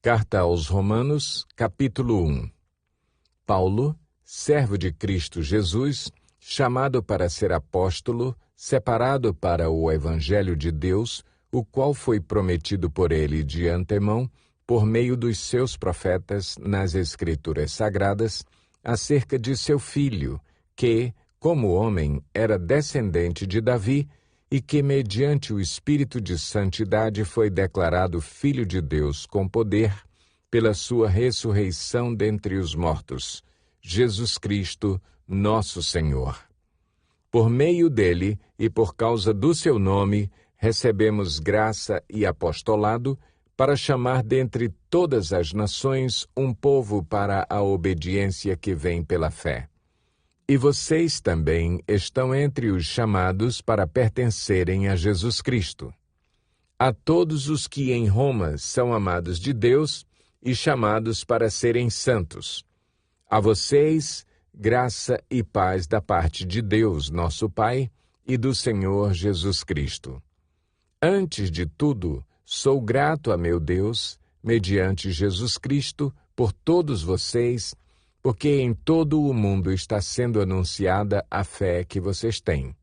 Carta aos Romanos, capítulo 1. Paulo, servo de Cristo Jesus, chamado para ser apóstolo, separado para o Evangelho de Deus, o qual foi prometido por ele de antemão, por meio dos seus profetas nas Escrituras Sagradas, acerca de seu filho, que, como homem, era descendente de Davi, e que, mediante o Espírito de Santidade, foi declarado Filho de Deus com poder, pela sua ressurreição dentre os mortos, Jesus Cristo, nosso Senhor. Por meio dele, e por causa do seu nome, recebemos graça e apostolado, para chamar dentre todas as nações um povo para a obediência que vem pela fé. E vocês também estão entre os chamados para pertencerem a Jesus Cristo. A todos os que em Roma são amados de Deus e chamados para serem santos. A vocês, graça e paz da parte de Deus, nosso Pai, e do Senhor Jesus Cristo. Antes de tudo, sou grato a meu Deus, mediante Jesus Cristo, por todos vocês, porque em todo o mundo está sendo anunciada a fé que vocês têm.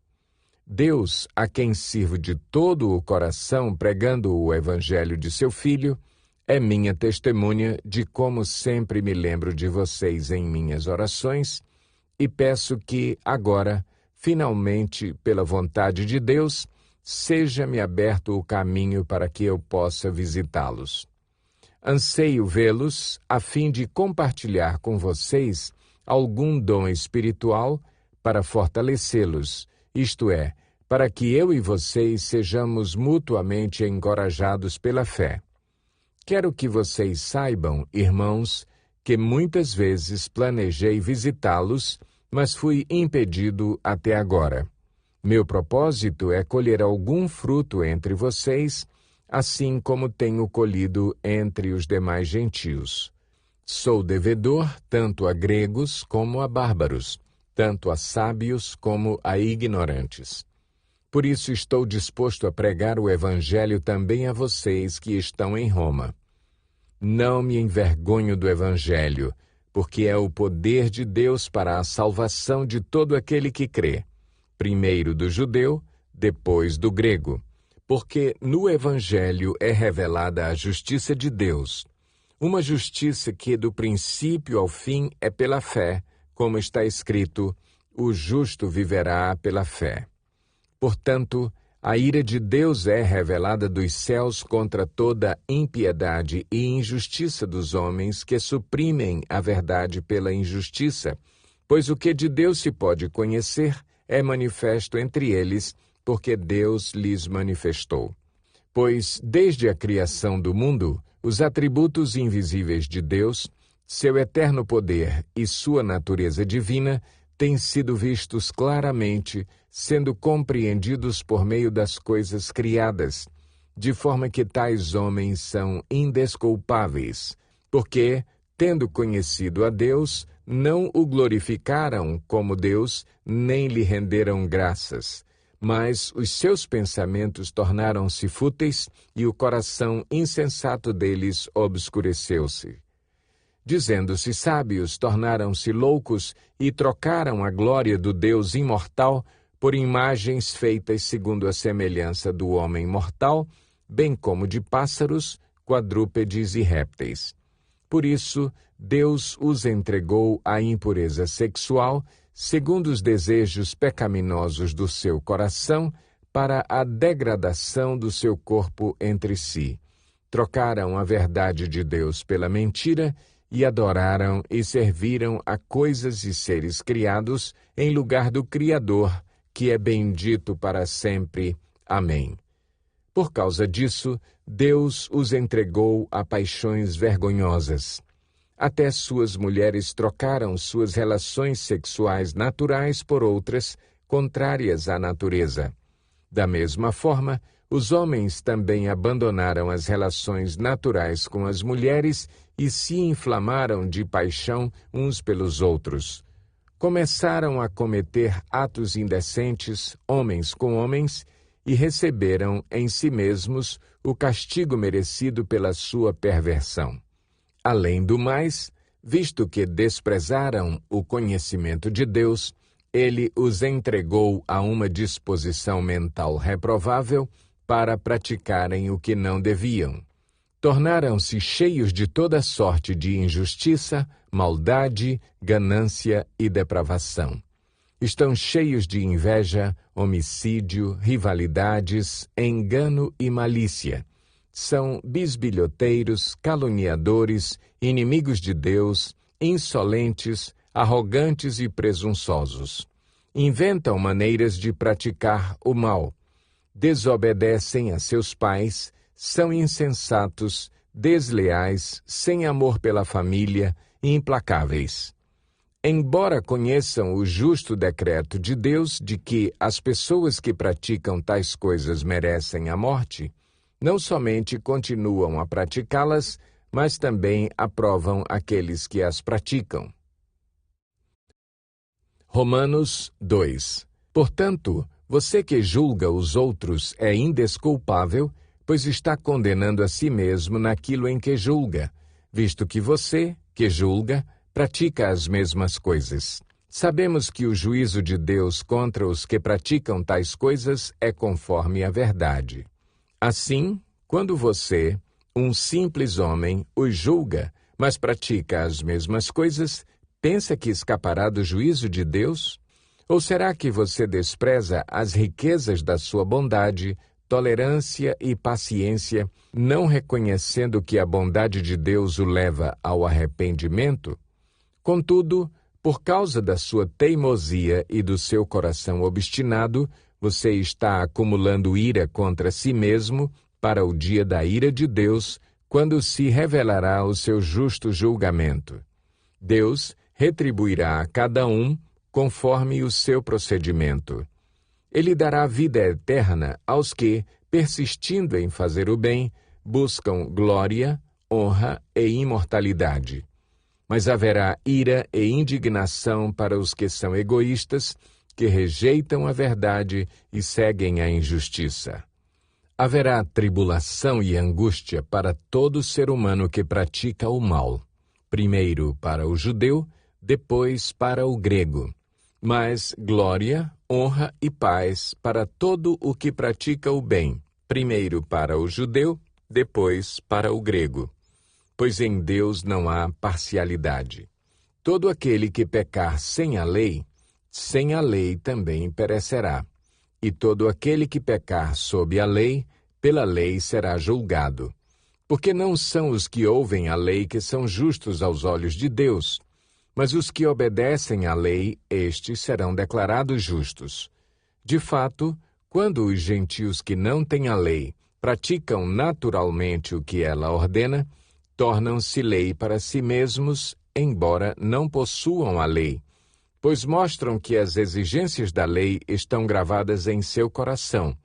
Deus, a quem sirvo de todo o coração pregando o Evangelho de seu Filho, é minha testemunha de como sempre me lembro de vocês em minhas orações e peço que, agora, finalmente, pela vontade de Deus, seja-me aberto o caminho para que eu possa visitá-los. Anseio vê-los a fim de compartilhar com vocês algum dom espiritual para fortalecê-los, isto é, para que eu e vocês sejamos mutuamente encorajados pela fé. Quero que vocês saibam, irmãos, que muitas vezes planejei visitá-los, mas fui impedido até agora. Meu propósito é colher algum fruto entre vocês, assim como tenho colhido entre os demais gentios. Sou devedor tanto a gregos como a bárbaros, tanto a sábios como a ignorantes. Por isso estou disposto a pregar o Evangelho também a vocês que estão em Roma. Não me envergonho do Evangelho, porque é o poder de Deus para a salvação de todo aquele que crê, primeiro do judeu, depois do grego. Porque no Evangelho é revelada a justiça de Deus, uma justiça que do princípio ao fim é pela fé, como está escrito, o justo viverá pela fé. Portanto, a ira de Deus é revelada dos céus contra toda impiedade e injustiça dos homens que suprimem a verdade pela injustiça, pois o que de Deus se pode conhecer é manifesto entre eles, porque Deus lhes manifestou. Pois, desde a criação do mundo, os atributos invisíveis de Deus, seu eterno poder e sua natureza divina, têm sido vistos claramente, sendo compreendidos por meio das coisas criadas, de forma que tais homens são indesculpáveis, porque, tendo conhecido a Deus, não o glorificaram como Deus, nem lhe renderam graças. Mas os seus pensamentos tornaram-se fúteis e o coração insensato deles obscureceu-se. Dizendo-se sábios, tornaram-se loucos e trocaram a glória do Deus imortal por imagens feitas segundo a semelhança do homem mortal, bem como de pássaros, quadrúpedes e répteis. Por isso, Deus os entregou à impureza sexual, segundo os desejos pecaminosos do seu coração, para a degradação do seu corpo entre si. Trocaram a verdade de Deus pela mentira e adoraram e serviram a coisas e seres criados em lugar do Criador, que é bendito para sempre. Amém. Por causa disso, Deus os entregou a paixões vergonhosas. Até suas mulheres trocaram suas relações sexuais naturais por outras, contrárias à natureza. Da mesma forma, os homens também abandonaram as relações naturais com as mulheres e se inflamaram de paixão uns pelos outros. Começaram a cometer atos indecentes, homens com homens, e receberam em si mesmos o castigo merecido pela sua perversão. Além do mais, visto que desprezaram o conhecimento de Deus, ele os entregou a uma disposição mental reprovável para praticarem o que não deviam. Tornaram-se cheios de toda sorte de injustiça, maldade, ganância e depravação. Estão cheios de inveja, homicídio, rivalidades, engano e malícia. São bisbilhoteiros, caluniadores, inimigos de Deus, insolentes, arrogantes e presunçosos. Inventam maneiras de praticar o mal. Desobedecem a seus pais, são insensatos, desleais, sem amor pela família e implacáveis. Embora conheçam o justo decreto de Deus de que as pessoas que praticam tais coisas merecem a morte, não somente continuam a praticá-las, mas também aprovam aqueles que as praticam. Romanos 2. Portanto, você que julga os outros é indesculpável, pois está condenando a si mesmo naquilo em que julga, visto que você, que julga, pratica as mesmas coisas. Sabemos que o juízo de Deus contra os que praticam tais coisas é conforme a verdade. Assim, quando você, um simples homem, os julga, mas pratica as mesmas coisas, pensa que escapará do juízo de Deus? Ou será que você despreza as riquezas da sua bondade, tolerância e paciência, não reconhecendo que a bondade de Deus o leva ao arrependimento? Contudo, por causa da sua teimosia e do seu coração obstinado, você está acumulando ira contra si mesmo para o dia da ira de Deus, quando se revelará o seu justo julgamento. Deus retribuirá a cada um conforme o seu procedimento. Ele dará vida eterna aos que, persistindo em fazer o bem, buscam glória, honra e imortalidade. Mas haverá ira e indignação para os que são egoístas, que rejeitam a verdade e seguem a injustiça. Haverá tribulação e angústia para todo ser humano que pratica o mal, primeiro para o judeu, depois para o grego. Mas glória, honra e paz para todo o que pratica o bem, primeiro para o judeu, depois para o grego. Pois em Deus não há parcialidade. Todo aquele que pecar sem a lei também perecerá. E todo aquele que pecar sob a lei, pela lei será julgado. Porque não são os que ouvem a lei que são justos aos olhos de Deus, mas os que obedecem à lei, estes serão declarados justos. De fato, quando os gentios que não têm a lei praticam naturalmente o que ela ordena, tornam-se lei para si mesmos, embora não possuam a lei, pois mostram que as exigências da lei estão gravadas em seu coração.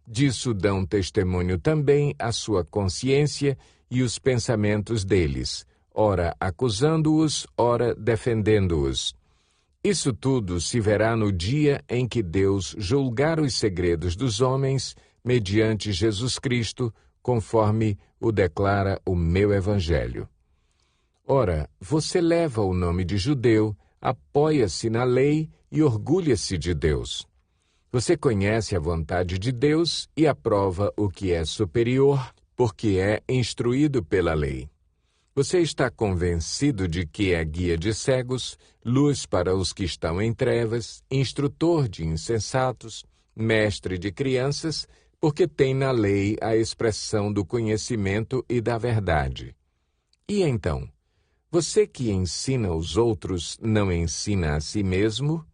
Disso dão testemunho também a sua consciência e os pensamentos deles, ora acusando-os, ora defendendo-os. Isso tudo se verá no dia em que Deus julgar os segredos dos homens mediante Jesus Cristo, conforme o declara o meu Evangelho. Ora, você leva o nome de judeu, apoia-se na lei e orgulha-se de Deus. Você conhece a vontade de Deus e aprova o que é superior, porque é instruído pela lei. Você está convencido de que é guia de cegos, luz para os que estão em trevas, instrutor de insensatos, mestre de crianças, porque tem na lei a expressão do conhecimento e da verdade. E então, você que ensina os outros, não ensina a si mesmo?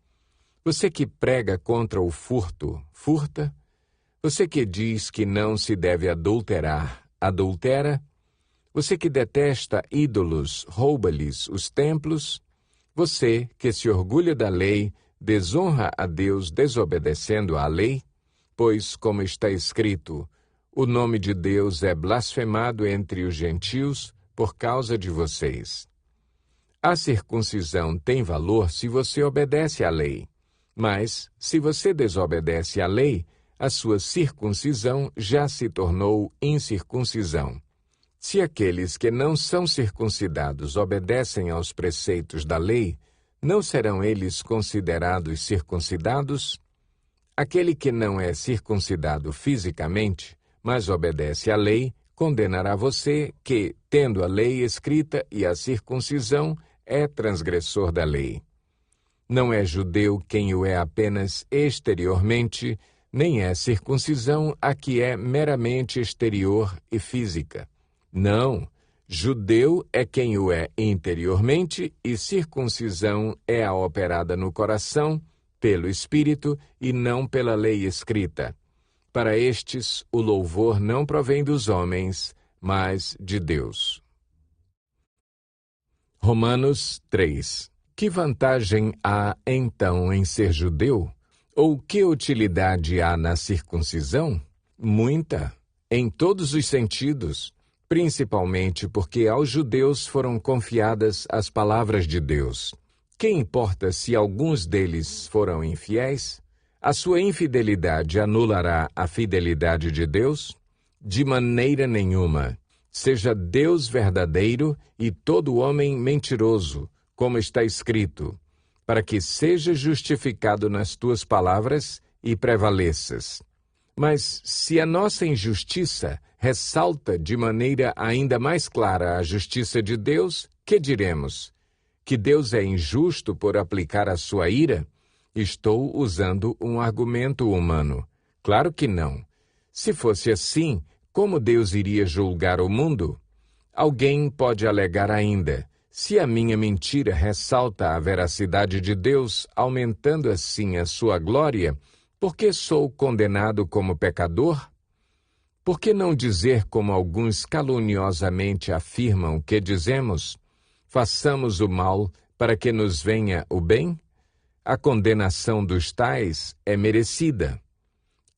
Você que prega contra o furto, furta? Você que diz que não se deve adulterar, adultera? Você que detesta ídolos, rouba-lhes os templos? Você que se orgulha da lei, desonra a Deus desobedecendo à lei? Pois, como está escrito, o nome de Deus é blasfemado entre os gentios por causa de vocês. A circuncisão tem valor se você obedece à lei, mas, se você desobedece à lei, a sua circuncisão já se tornou incircuncisão. Se aqueles que não são circuncidados obedecem aos preceitos da lei, não serão eles considerados circuncidados? Aquele que não é circuncidado fisicamente, mas obedece à lei, condenará você que, tendo a lei escrita e a circuncisão, é transgressor da lei. Não é judeu quem o é apenas exteriormente, nem é circuncisão a que é meramente exterior e física. Não, judeu é quem o é interiormente e circuncisão é a operada no coração, pelo Espírito e não pela lei escrita. Para estes, o louvor não provém dos homens, mas de Deus. Romanos 3. Que vantagem há, então, em ser judeu? Ou que utilidade há na circuncisão? Muita, em todos os sentidos, principalmente porque aos judeus foram confiadas as palavras de Deus. Que importa se alguns deles foram infiéis? A sua infidelidade anulará a fidelidade de Deus? De maneira nenhuma. Seja Deus verdadeiro e todo homem mentiroso, como está escrito, para que seja justificado nas tuas palavras e prevaleças. Mas se a nossa injustiça ressalta de maneira ainda mais clara a justiça de Deus, que diremos? Que Deus é injusto por aplicar a sua ira? Estou usando um argumento humano. Claro que não. Se fosse assim, como Deus iria julgar o mundo? Alguém pode alegar ainda: se a minha mentira ressalta a veracidade de Deus, aumentando assim a sua glória, por que sou condenado como pecador? Por que não dizer como alguns caluniosamente afirmam que dizemos? Façamos o mal para que nos venha o bem? A condenação dos tais é merecida.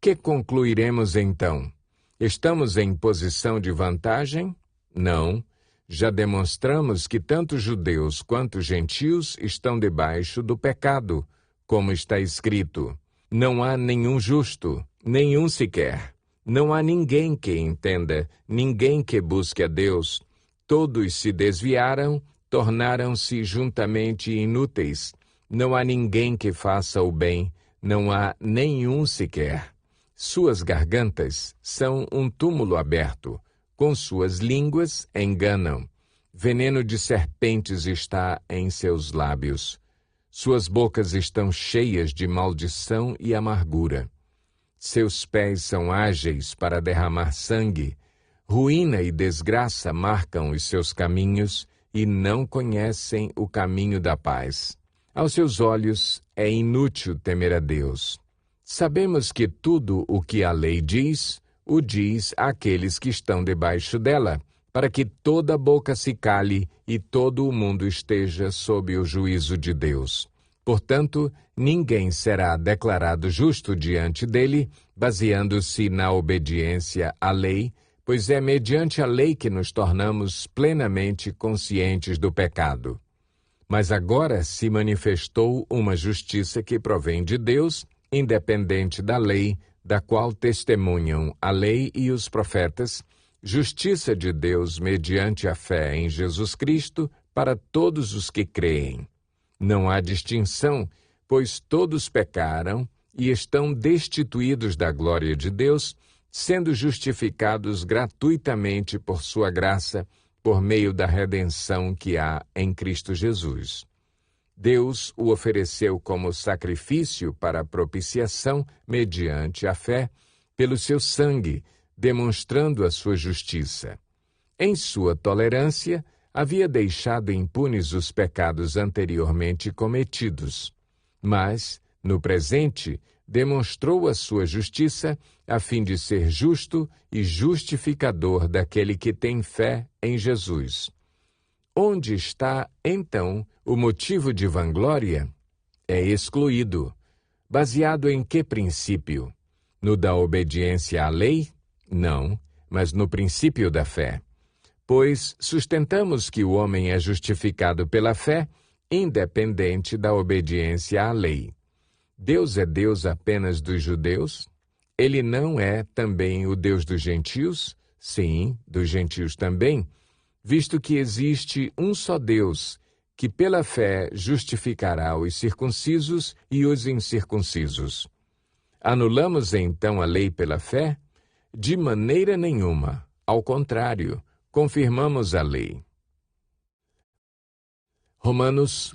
Que concluiremos então? Estamos em posição de vantagem? Não. Já demonstramos que tanto judeus quanto gentios estão debaixo do pecado, como está escrito: não há nenhum justo, nenhum sequer. Não há ninguém que entenda, ninguém que busque a Deus. Todos se desviaram, tornaram-se juntamente inúteis. Não há ninguém que faça o bem, não há nenhum sequer. Suas gargantas são um túmulo aberto, com suas línguas enganam. Veneno de serpentes está em seus lábios. Suas bocas estão cheias de maldição e amargura. Seus pés são ágeis para derramar sangue. Ruína e desgraça marcam os seus caminhos e não conhecem o caminho da paz. Aos seus olhos é inútil temer a Deus. Sabemos que tudo o que a lei diz, o diz àqueles que estão debaixo dela, para que toda boca se cale e todo o mundo esteja sob o juízo de Deus. Portanto, ninguém será declarado justo diante dele, baseando-se na obediência à lei, pois é mediante a lei que nos tornamos plenamente conscientes do pecado. Mas agora se manifestou uma justiça que provém de Deus, independente da lei, da qual testemunham a lei e os profetas, justiça de Deus mediante a fé em Jesus Cristo para todos os que creem. Não há distinção, pois todos pecaram e estão destituídos da glória de Deus, sendo justificados gratuitamente por sua graça, por meio da redenção que há em Cristo Jesus. Deus o ofereceu como sacrifício para propiciação mediante a fé, pelo seu sangue, demonstrando a sua justiça. Em sua tolerância, havia deixado impunes os pecados anteriormente cometidos, mas, no presente, demonstrou a sua justiça a fim de ser justo e justificador daquele que tem fé em Jesus. Onde está, então, o motivo de vanglória? É excluído. Baseado em que princípio? No da obediência à lei? Não, mas no princípio da fé. Pois sustentamos que o homem é justificado pela fé, independente da obediência à lei. Deus é Deus apenas dos judeus? Ele não é também o Deus dos gentios? Sim, dos gentios também, visto que existe um só Deus, que pela fé justificará os circuncisos e os incircuncisos. Anulamos então a lei pela fé? De maneira nenhuma. Ao contrário, confirmamos a lei. Romanos